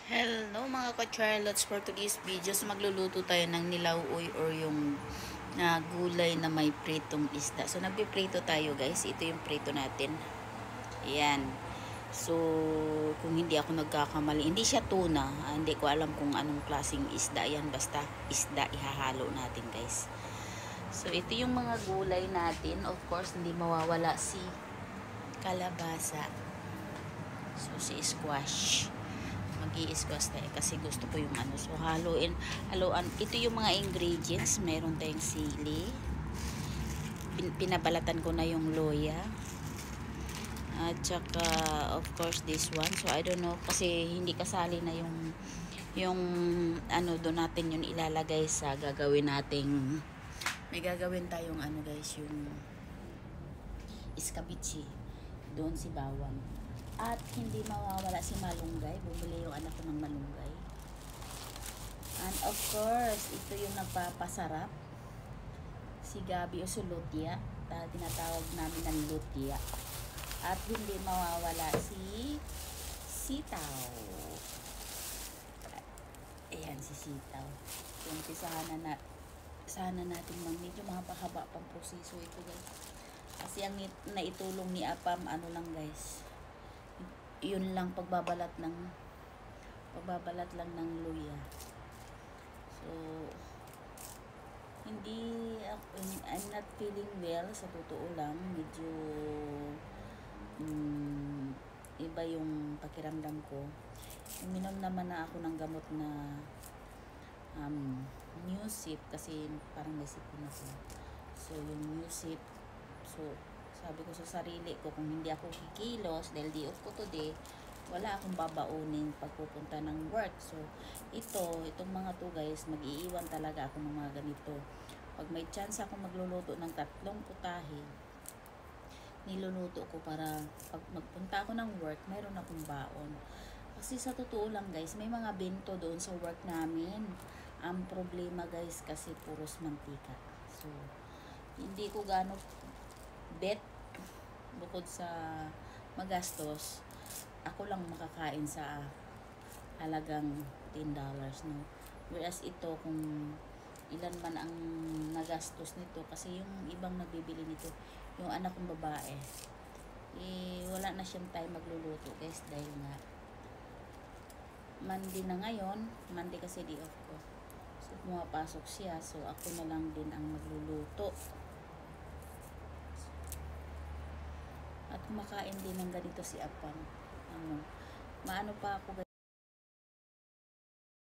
Hello mga ka-Charlottes, for today's video, so magluluto tayo ng nilauoy or yung gulay na may pritong isda. So nagpiprito tayo guys, ito yung prito natin. Ayan. So kung hindi ako nagkakamali, hindi siya tuna, hindi ko alam kung anong klaseng isda yan, basta isda ihahalo natin guys. So ito yung mga gulay natin, of course hindi mawawala si kalabasa, so si squash, mag-i-squash tayo kasi gusto ko yung ano. So haluin, ito yung mga ingredients. Meron tayong sili, pinabalatan ko na yung loya, at saka of course this one. So I don't know kasi hindi kasali na yung ano doon natin yun ilalagay sa gagawin nating, may gagawin tayong ano guys, yung iskabichi doon, si bawang. At hindi mawawala si malunggay. Bumili yung anak ko ng malunggay. And of course, ito yung nagpapasarap, si gabi o sulutya. Tinatawag namin ng lutya. At hindi mawawala si sitaw. Ayan si sitaw. Sana natin medyo mahaba pang proseso ito guys. Kasi ang naitulong ni Apam, ano lang guys, yun lang, pagbabalat lang ng luya. So I'm not feeling well, sa totoo lang. Medyo iba yung pakiramdam ko. Uminom naman na ako ng gamot na Newsip kasi parang may sipon ako. So yung Newsip, so sabi ko sa sarili ko, kung hindi ako kikilos dahil day off ko today, wala akong babaunin pagpupunta ng work. So itong mga to guys, mag-iiwan talaga ako ng mga ganito. Pag may chance ako magluluto ng 3 putahe, niluluto ko para pag magpunta ako ng work, mayroon akong baon. Kasi sa totoo lang guys, may mga bento doon sa work namin. Ang problema guys, kasi puros mantika. So hindi ko gano bet, bukod sa magastos, ako lang makakain sa halagang $10, no? Whereas ito, kung ilan man ang nagastos nito, kasi yung ibang nagbibili nito, yung anak kong babae, wala na siyang time magluluto guys, dahil nga Monday na ngayon. Monday kasi day off ko, so pumapasok siya, so ako na lang din ang magluluto. At kumakain din ng ganito si Apam. Maano pa ako